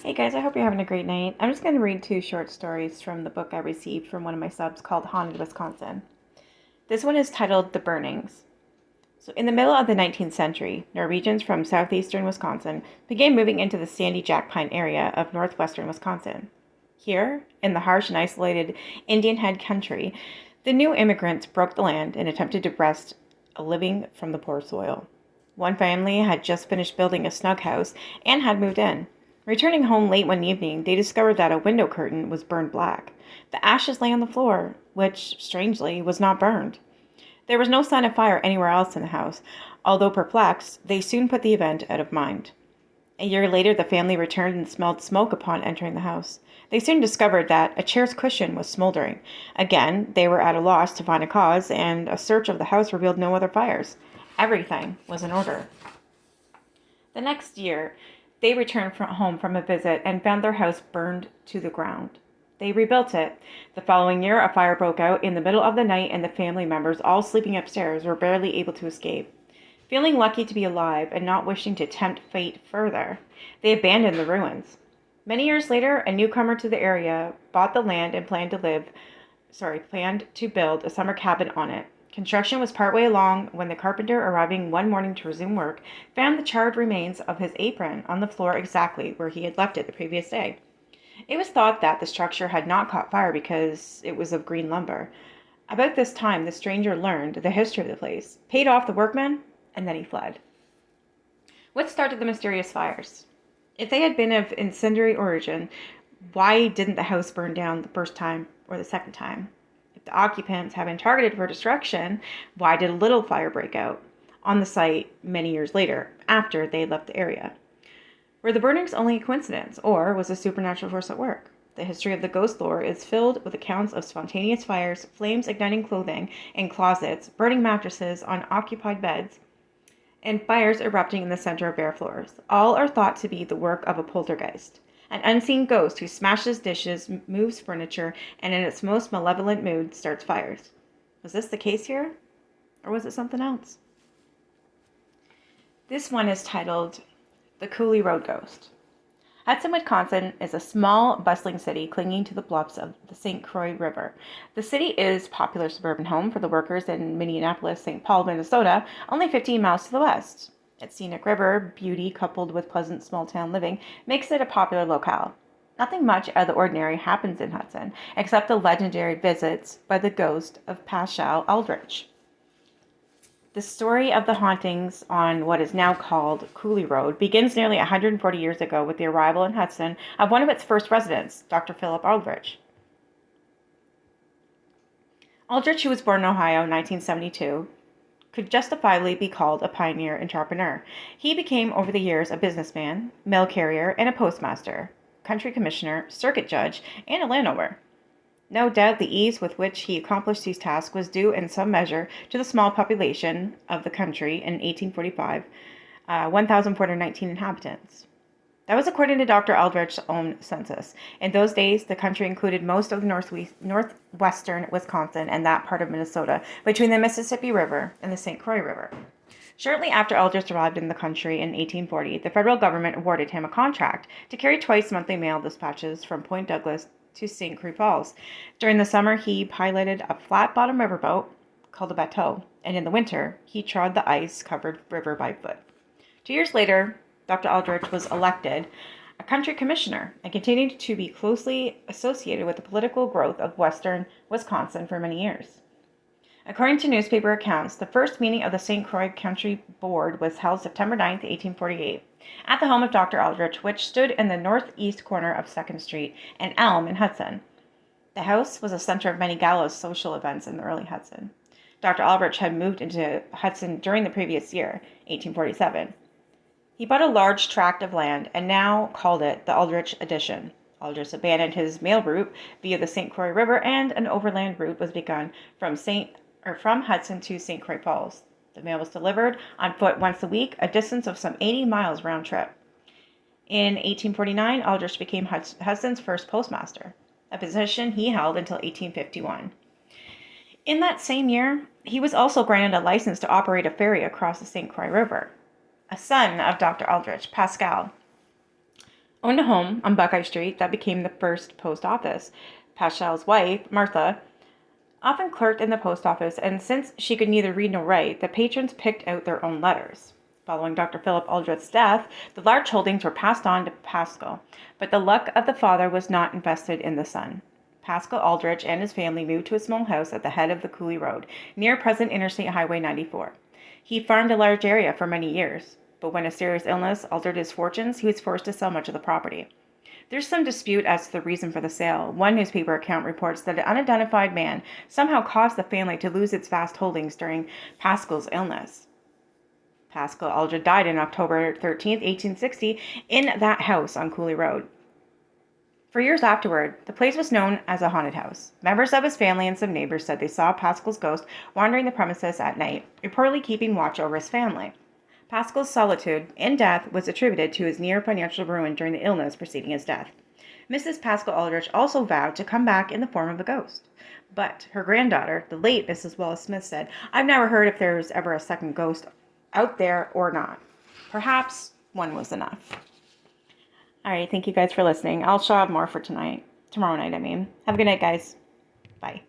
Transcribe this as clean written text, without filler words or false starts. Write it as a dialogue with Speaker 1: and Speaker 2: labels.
Speaker 1: Hey guys, I hope you're having a great night. I'm just going to read two short stories from the book I received from one of my subs called Haunted Wisconsin. This one is titled The Burnings. So, in the middle of the 19th century, Norwegians from southeastern Wisconsin began moving into the sandy jack pine area of northwestern Wisconsin. Here, in the harsh and isolated Indian Head country, the new immigrants broke the land and attempted to wrest a living from the poor soil. One family had just finished building a snug house and had moved in. Returning home late one evening, they discovered that a window curtain was burned black. The ashes lay on the floor, which, strangely, was not burned. There was no sign of fire anywhere else in the house. Although perplexed, they soon put the event out of mind. A year later, the family returned and smelled smoke upon entering the house. They soon discovered that a chair's cushion was smoldering. Again, they were at a loss to find a cause, and a search of the house revealed no other fires. Everything was in order. The next year, they returned home from a visit and found their house burned to the ground. They rebuilt it. The following year, a fire broke out in the middle of the night, and the family members, all sleeping upstairs, were barely able to escape. Feeling lucky to be alive and not wishing to tempt fate further, they abandoned the ruins. Many years later, a newcomer to the area bought the land and planned to build a summer cabin on it. Construction was partway along when the carpenter, arriving one morning to resume work, found the charred remains of his apron on the floor exactly where he had left it the previous day. It was thought that the structure had not caught fire because it was of green lumber. About this time, the stranger learned the history of the place, paid off the workmen, and then he fled. What started the mysterious fires? If they had been of incendiary origin, why didn't the house burn down the first time or the second time? If the occupants had been targeted for destruction, why did a little fire break out on the site many years later, after they had left the area? Were the burnings only a coincidence, or was a supernatural force at work? The history of the ghost lore is filled with accounts of spontaneous fires, flames igniting clothing in closets, burning mattresses on occupied beds, and fires erupting in the center of bare floors. All are thought to be the work of a poltergeist, an unseen ghost who smashes dishes, moves furniture, and in its most malevolent mood starts fires. Was this the case here? Or was it something else? This one is titled The Coulee Road Ghost. Hudson, Wisconsin is a small, bustling city clinging to the bluffs of the St. Croix River. The city is a popular suburban home for the workers in Minneapolis-St. Paul, Minnesota, only 15 miles to the west. Its scenic river beauty, coupled with pleasant small-town living, makes it a popular locale. Nothing much out of the ordinary happens in Hudson, except the legendary visits by the ghost of Paschal Aldrich. The story of the hauntings on what is now called Coulee Road begins nearly 140 years ago with the arrival in Hudson of one of its first residents, Dr. Philip Aldrich. Aldrich, who was born in Ohio in 1972, could justifiably be called a pioneer entrepreneur. He became, over the years, a businessman, mail carrier, and a postmaster, country commissioner, circuit judge, and a landowner. No doubt the ease with which he accomplished these tasks was due in some measure to the small population of the country in 1845, 1,419 inhabitants. That was according to Dr. Aldrich's own census. In those days, the country included most of northwestern Wisconsin and that part of Minnesota between the Mississippi River and the St. Croix River. Shortly after Aldrich arrived in the country in 1840, the federal government awarded him a contract to carry twice monthly mail dispatches from Point Douglas to St. Croix Falls. During the summer, he piloted a flat-bottom riverboat called a bateau, and in the winter, he trod the ice-covered river by foot. 2 years later, Dr. Aldrich was elected a country commissioner and continued to be closely associated with the political growth of western Wisconsin for many years. According to newspaper accounts, the first meeting of the St. Croix County Board was held September 9, 1848, at the home of Dr. Aldrich, which stood in the northeast corner of 2nd Street and Elm in Hudson. The house was a center of many gallows social events in the early Hudson. Dr. Aldrich had moved into Hudson during the previous year, 1847. He bought a large tract of land and now called it the Aldrich Addition. Aldrich abandoned his mail route via the St. Croix River, and an overland route was begun from Hudson to St. Croix Falls. The mail was delivered on foot once a week, a distance of some 80 miles round trip. In 1849, Aldrich became Hudson's first postmaster, a position he held until 1851. In that same year, he was also granted a license to operate a ferry across the St. Croix River. A son of Dr. Aldrich, Pascal owned a home on Buckeye Street that became the first post office. Paschal's wife, Martha, often clerked in the post office, and since she could neither read nor write, the patrons picked out their own letters. Following Dr. Philip Aldrich's death, the large holdings were passed on to Paschal, but the luck of the father was not invested in the son. Paschal Aldrich and his family moved to a small house at the head of the Coulee Road, near present Interstate Highway 94. He farmed a large area for many years, but when a serious illness altered his fortunes, he was forced to sell much of the property. There's some dispute as to the reason for the sale. One newspaper account reports that an unidentified man somehow caused the family to lose its vast holdings during Paschal's illness. Paschal Aldrich died on October 13, 1860, in that house on Coulee Road. For years afterward, the place was known as a haunted house. Members of his family and some neighbors said they saw Paschal's ghost wandering the premises at night, reportedly keeping watch over his family. Paschal's solitude in death was attributed to his near financial ruin during the illness preceding his death. Mrs. Paschal Aldrich also vowed to come back in the form of a ghost. But her granddaughter, the late Mrs. Wallace Smith, said, "I've never heard if there was ever a second ghost out there or not. Perhaps one was enough." All right, thank you guys for listening. I'll show up more for tomorrow night, I mean. Have a good night, guys. Bye.